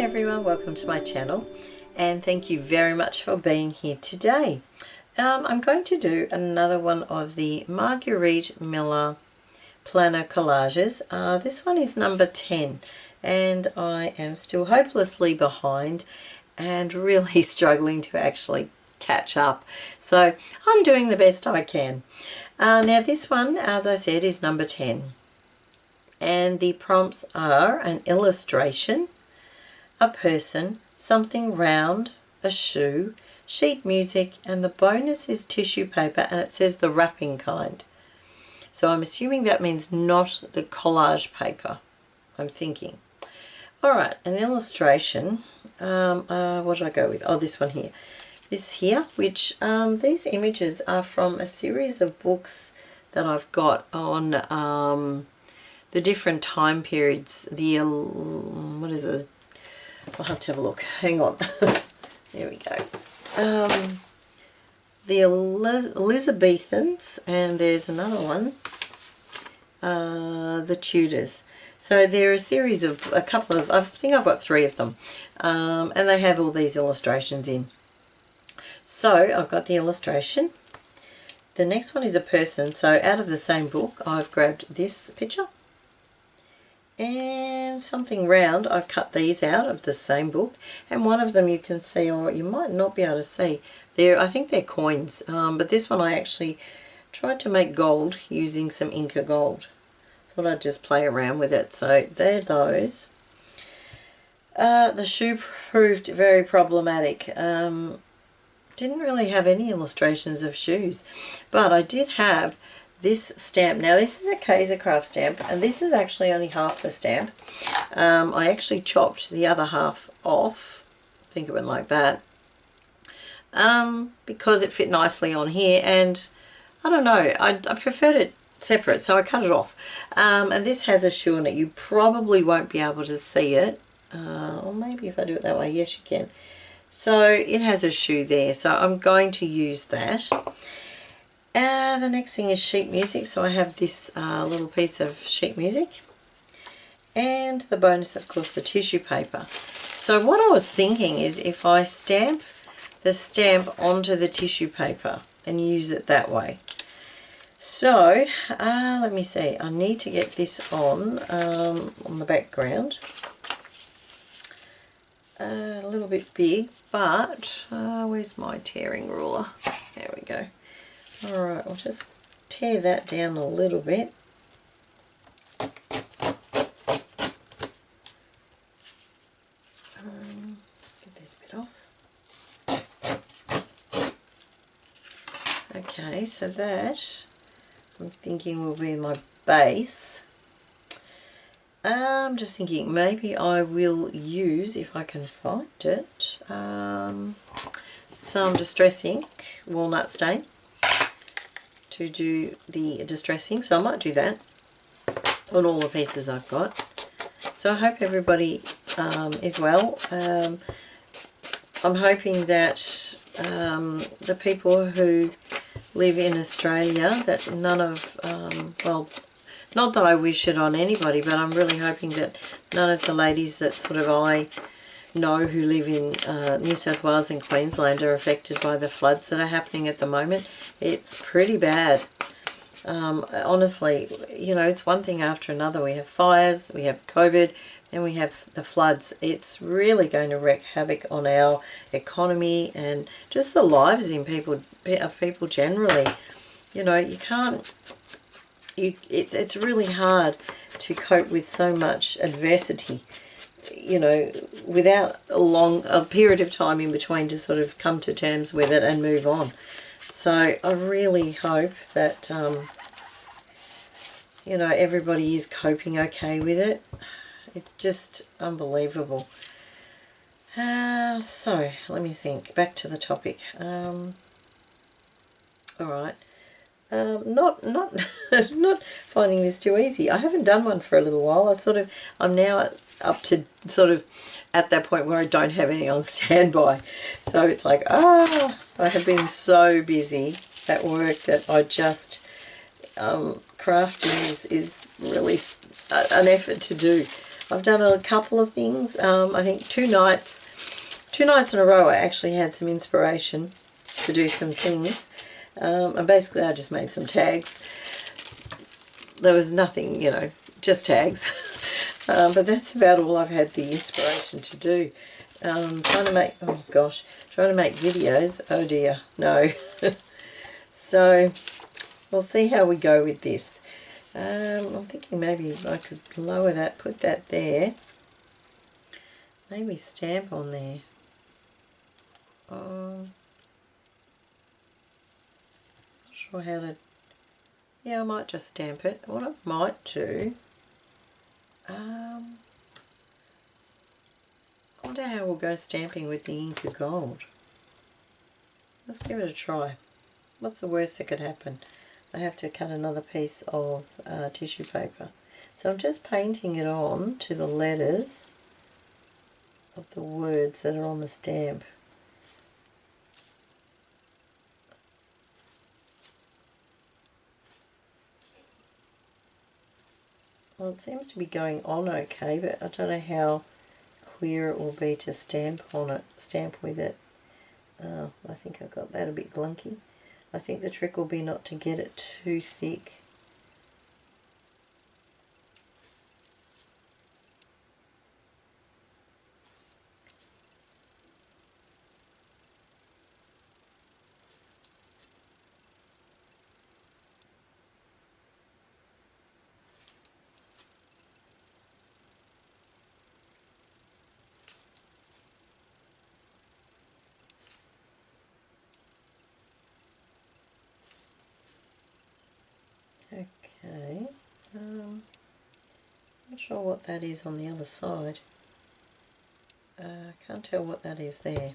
everyone, welcome to my channel and thank you very much for being here today. I'm going to do another one of the Margarete Miller planner collages. This one is number 10 and I am still hopelessly behind and really struggling to actually catch up. So I'm doing the best I can. Now this one, as I said, is number 10. And the prompts are an illustration, a person, something round, a shoe, sheet music, and the bonus is tissue paper, and it says the wrapping kind. So I'm assuming that means not the collage paper, I'm thinking. Alright, an illustration. What did I go with? Oh, this one here. This here, which these images are from a series of books that I've got on the different time periods. What is it? I'll have to have a look. Hang on. There we go. The Elizabethans, and there's another one. The Tudors. So they're a series of I think I've got 3 of them, and they have all these illustrations in. So I've got the illustration. The next one is a person. So out of the same book, I've grabbed this picture. And something round, I've cut these out of the same book, and one of them you can see, or you might not be able to see. I think they're coins, but this one I actually tried to make gold using some Inca gold. Thought I'd just play around with it. So they're those. The shoe proved very problematic. Didn't really have any illustrations of shoes, but I did have this stamp. Now this is a Kaiser craft stamp, and this is actually only half the stamp. I actually chopped the other half off. I think it went like that. Because it fit nicely on here, and I don't know, I preferred it separate, so I cut it off. And this has a shoe in it. You probably won't be able to see it. Or maybe if I do it that way, yes you can. So it has a shoe there, so I'm going to use that. The next thing is sheet music, so I have this little piece of sheet music, and the bonus, of course, the tissue paper. So what I was thinking is if I stamp the stamp onto the tissue paper and use it that way. So let me see, I need to get this on the background. A little bit big, but where's my tearing ruler? There we go. Alright, I'll just tear that down a little bit. Get this bit off. Okay, so that I'm thinking will be my base. I'm just thinking maybe I will use, if I can find it, some Distress ink, walnut stain, to do the distressing. So I might do that on all the pieces I've got. So I hope everybody is well. I'm hoping that the people who live in Australia, that none of, well, not that I wish it on anybody, but I'm really hoping that none of the ladies that sort of I know who live in New South Wales and Queensland are affected by the floods that are happening at the moment. It's pretty bad. Honestly, you know, it's one thing after another. We have fires, we have COVID, then we have the floods. It's really going to wreak havoc on our economy and just the lives of people generally. You know, you can't... It's really hard to cope with so much adversity, you know, without a period of time in between to sort of come to terms with it and move on. So I really hope that, you know, everybody is coping okay with it. It's just unbelievable. So let me think. Back to the topic. All right. Not not finding this too easy. I haven't done one for a little while. I'm now up to sort of at that point where I don't have any on standby. So it's like, I have been so busy at work that I just crafting is really an effort to do. I've done a couple of things. I think two nights in a row I actually had some inspiration to do some things. And basically I just made some tags. There was nothing, you know, just tags. But that's about all I've had the inspiration to do. Trying to make, oh gosh, trying to make videos. Oh dear, no. So we'll see how we go with this. I'm thinking maybe I could lower that, put that there. Maybe stamp on there. Not sure how to... Yeah, I might just stamp it. What I might do... I wonder how we'll go stamping with the ink of gold. Let's give it a try. What's the worst that could happen? I have to cut another piece of tissue paper. So I'm just painting it on to the letters of the words that are on the stamp. Well, it seems to be going on okay, but I don't know how clear it will be to stamp on it, stamp with it. I think I've got that a bit glunky. I think the trick will be not to get it too thick. Okay, not sure what that is on the other side. Can't tell what that is there.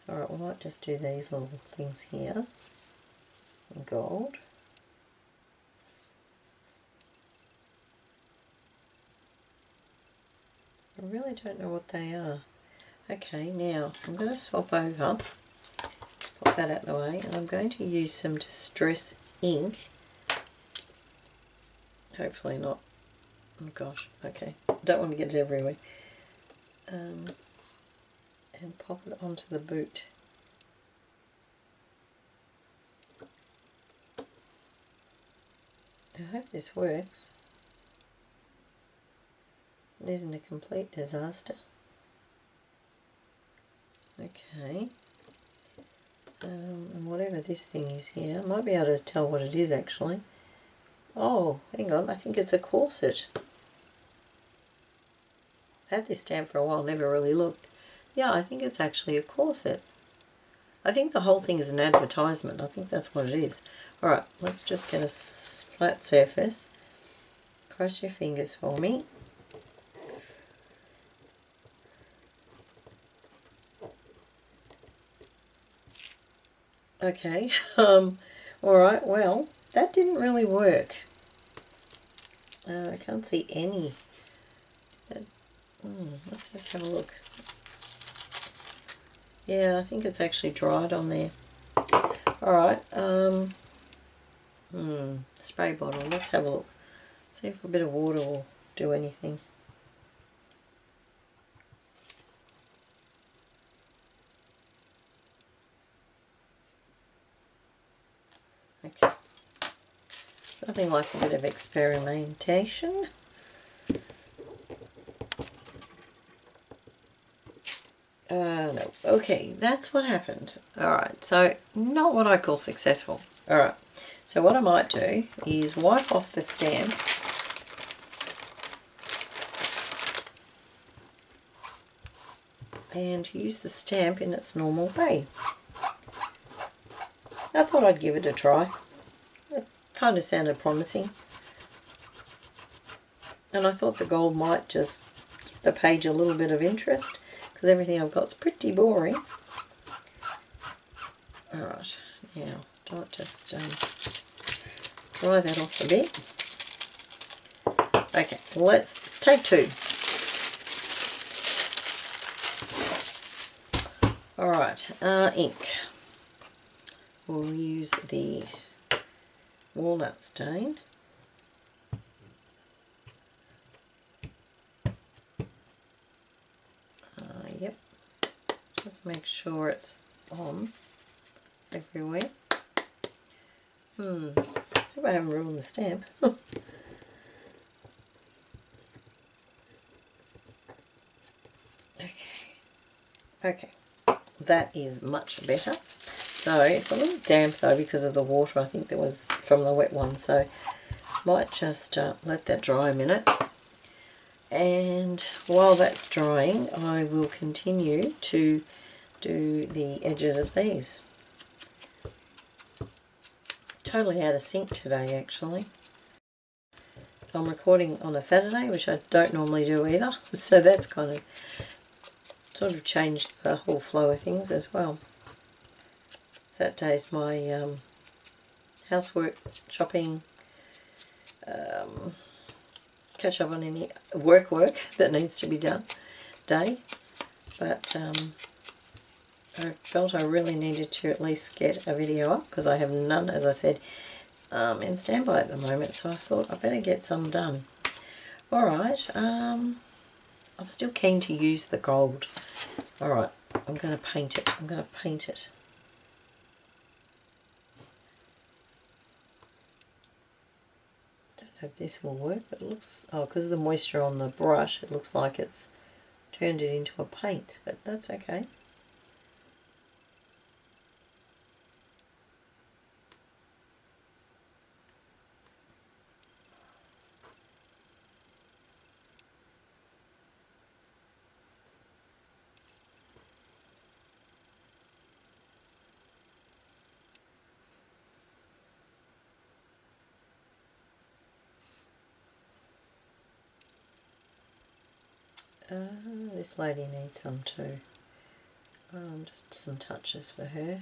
Alright, we might just do these little things here in gold. I really don't know what they are. Okay, now I'm going to swap over, pop that out the way, and I'm going to use some Distress ink. Hopefully not. Oh gosh, okay. Don't want to get it everywhere. And pop it onto the boot. I hope this works. It isn't a complete disaster. Okay. And whatever this thing is here, I might be able to tell what it is actually. Oh, hang on, I think it's a corset. I had this stamp for a while, never really looked. Yeah, I think it's actually a corset. I think the whole thing is an advertisement. I think that's what it is. Alright, let's just get a flat surface. Cross your fingers for me. Okay, alright, well, that didn't really work. I can't see any. Let's just have a look. Yeah, I think it's actually dried on there. Alright, spray bottle, let's have a look. See if a bit of water will do anything. Okay. Nothing like a bit of experimentation. No. Okay, that's what happened. Alright, so not what I call successful. Alright, so what I might do is wipe off the stamp and use the stamp in its normal way. I thought I'd give it a try. It kind of sounded promising. And I thought the gold might just give the page a little bit of interest, because everything I've got is pretty boring. Alright, now, don't just dry that off a bit. Okay, let's take two. Alright, ink. We'll use the walnut stain. Yep. Just make sure it's on everywhere. Hope I haven't ruined the stamp. Okay, that is much better. So it's a little damp though because of the water I think that was from the wet one, so might just let that dry a minute. And while that's drying, I will continue to do the edges of these. Totally out of sync today actually. I'm recording on a Saturday, which I don't normally do either, so that's kind of sort of changed the whole flow of things as well. Saturday's my housework, shopping, catch up on any work that needs to be done day, but I felt I really needed to at least get a video up because I have none, as I said, in standby at the moment, so I thought I better get some done. Alright, I'm still keen to use the gold. Alright, I'm going to paint it. Don't know if this will work, but it looks, because of the moisture on the brush, it looks like it's turned it into a paint, but that's okay. This lady needs some too. Just some touches for her.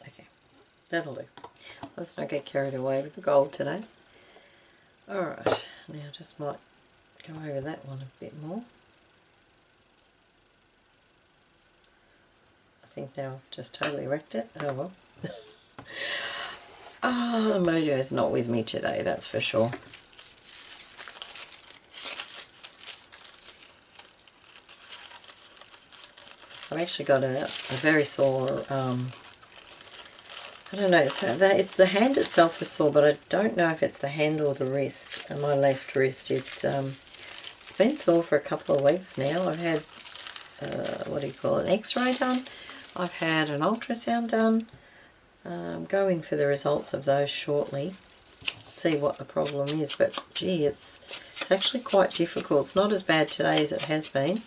Okay, that'll do. Let's not get carried away with the gold today. Alright, now I just might go over that one a bit more. I think now I've just totally wrecked it. Oh well. The mojo's not with me today, that's for sure. I've actually got a very sore, I don't know, it's the hand itself is sore, but I don't know if it's the hand or the wrist, my left wrist. It's been sore for a couple of weeks now. I've had, an x-ray done, I've had an ultrasound done. I'm going for the results of those shortly, see what the problem is, but gee, it's actually quite difficult. It's not as bad today as it has been,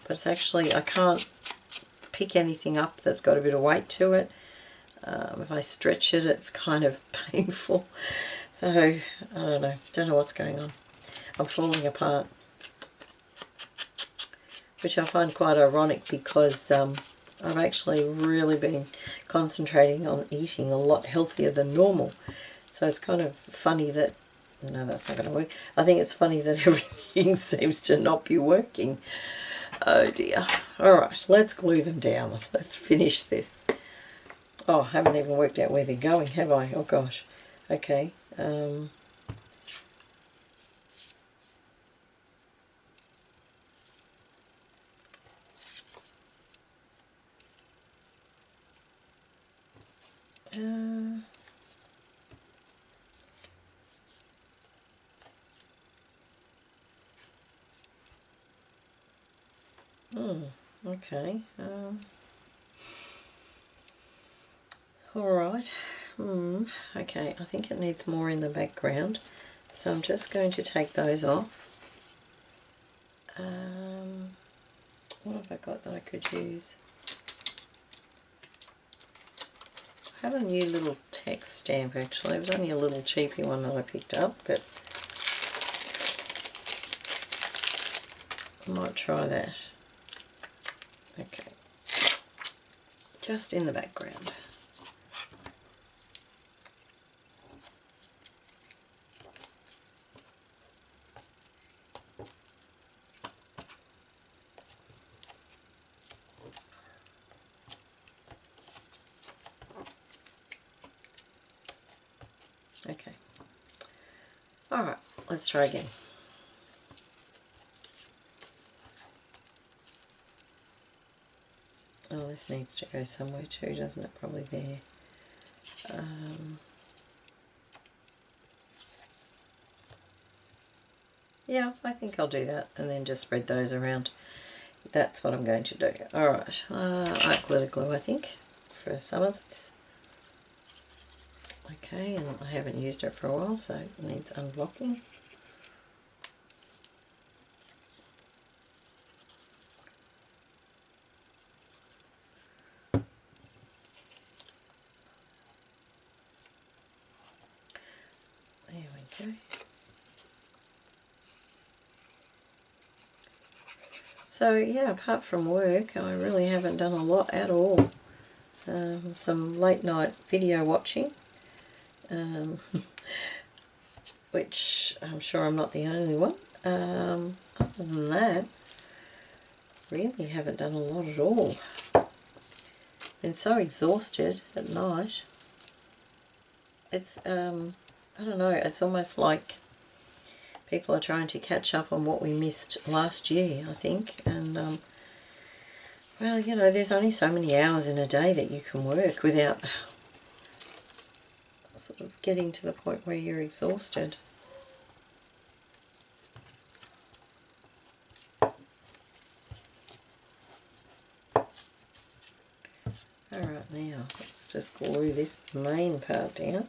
but it's actually, I can't pick anything up that's got a bit of weight to it. If I stretch it, it's kind of painful. So, I don't know what's going on. I'm falling apart, which I find quite ironic because I've actually really been concentrating on eating a lot healthier than normal. So it's kind of funny that, no, that's not going to work. I think it's funny that everything seems to not be working. Oh dear. Alright, let's glue them down. Let's finish this. Oh, I haven't even worked out where they're going, have I? Oh gosh. Okay. Okay. Alright. Okay, I think it needs more in the background. So I'm just going to take those off. What have I got that I could use? I have a new little text stamp actually. It was only a little cheapy one that I picked up, but I might try that. Okay. Just in the background. Okay. Alright, let's try again. Oh, this needs to go somewhere too, doesn't it? Probably there. Yeah, I think I'll do that and then just spread those around. That's what I'm going to do. Alright, art glitter glue I think for some of this. Okay, and I haven't used it for a while, so it needs unblocking. There we go. So yeah, apart from work, I really haven't done a lot at all. Some late night video watching, which I'm sure I'm not the only one. Other than that, really haven't done a lot at all. Been so exhausted at night. It's, I don't know, it's almost like people are trying to catch up on what we missed last year, I think. And, well, you know, there's only so many hours in a day that you can work without sort of getting to the point where you're exhausted. Alright, now let's just glue this main part down.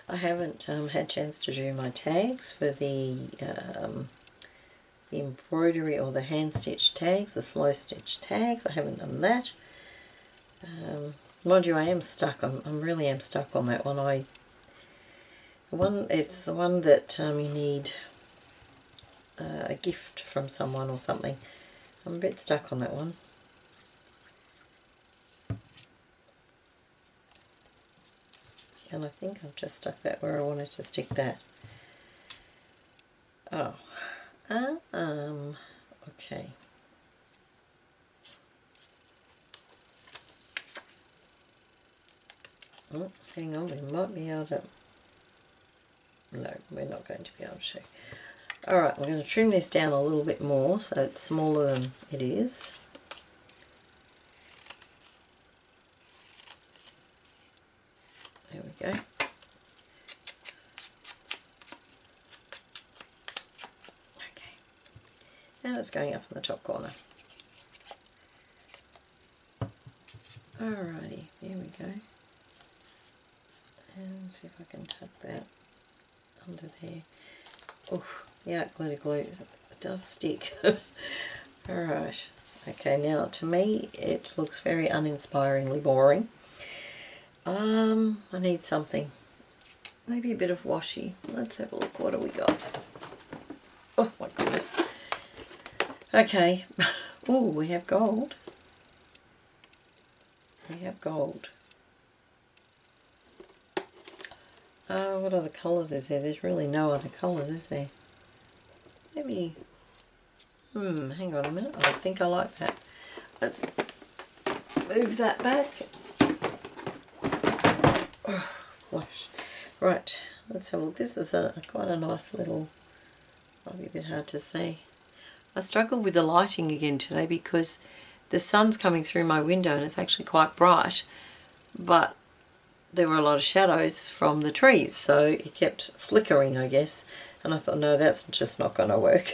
I haven't had a chance to do my tags for the embroidery or the hand stitch tags, the slow stitch tags. I haven't done that. Mind you, I am stuck. I really am stuck on that one. It's the one that you need a gift from someone or something. I'm a bit stuck on that one. And I think I've just stuck that where I wanted to stick that. Oh, okay. Oh, hang on, we might be able to... No, we're not going to be able to. Alright, we're going to trim this down a little bit more so it's smaller than it is. There we go. Okay. And it's going up in the top corner. Alrighty, here we go. And see if I can tuck that under there. Oh, yeah, glitter glue. It does stick. Alright. Okay, now to me it looks very uninspiringly boring. I need something. Maybe a bit of washi. Let's have a look. What do we got? Oh my goodness. Okay. Oh, we have gold. We have gold. What other colours is there? There's really no other colours, is there? Maybe... hang on a minute. I think I like that. Let's move that back. Oh, gosh. Right, let's have a look. This is quite a nice little... Might be a bit hard to see. I struggled with the lighting again today because the sun's coming through my window and it's actually quite bright, but there were a lot of shadows from the trees, so it kept flickering, I guess, and I thought, no, that's just not going to work.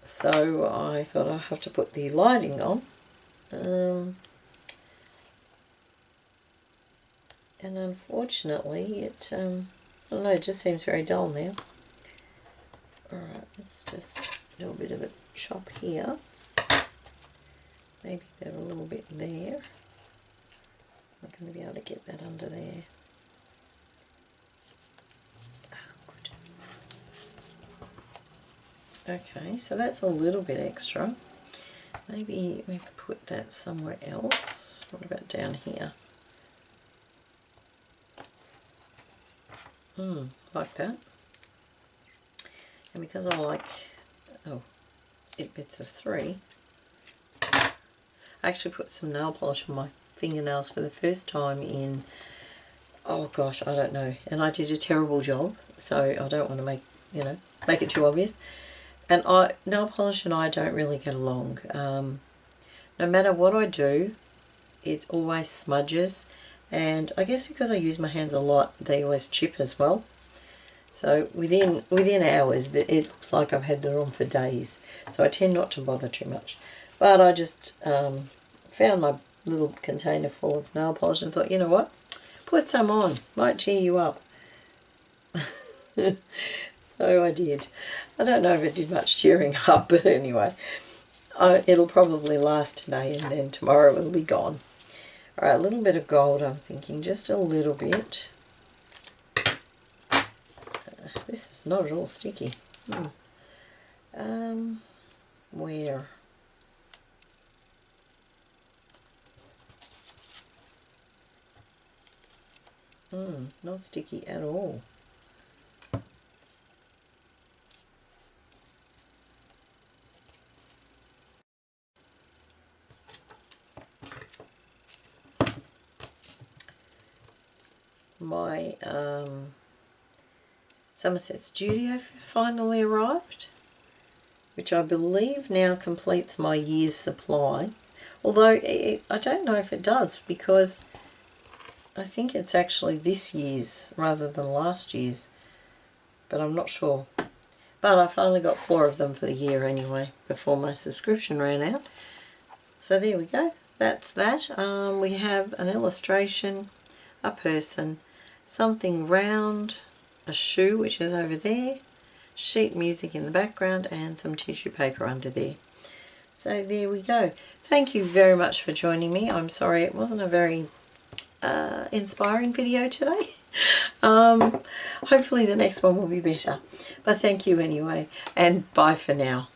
So I thought I'll have to put the lighting on, and unfortunately it, I don't know, it just seems very dull now. Alright, let's just do a bit of a chop here, maybe get a little bit there. I'm going to be able to get that under there. Oh, good. Okay, so that's a little bit extra. Maybe we could put that somewhere else. What about down here? Like that. And because I like bits of 3, I actually put some nail polish on my fingernails for the first time in, oh gosh, I don't know. And I did a terrible job, so I don't want to make it too obvious. And nail polish and I don't really get along. No matter what I do, it always smudges. And I guess because I use my hands a lot, they always chip as well. So within hours, it looks like I've had it on for days. So I tend not to bother too much. But I just found my little container full of nail polish and thought, you know what? Put some on. Might cheer you up. So I did. I don't know if it did much cheering up, but anyway. It'll probably last today and then tomorrow it'll be gone. Alright, a little bit of gold I'm thinking. Just a little bit. This is not at all sticky. Where? Not sticky at all. My Somerset Studio finally arrived, which I believe now completes my year's supply. Although I don't know if it does, because I think it's actually this year's rather than last year's, but I'm not sure. But I finally got 4 of them for the year anyway, before my subscription ran out. So there we go. That's that. We have an illustration, a person, something round, a shoe which is over there, sheet music in the background, and some tissue paper under there. So there we go. Thank you very much for joining me. I'm sorry it wasn't a very inspiring video today. Hopefully the next one will be better. But thank you anyway, and bye for now.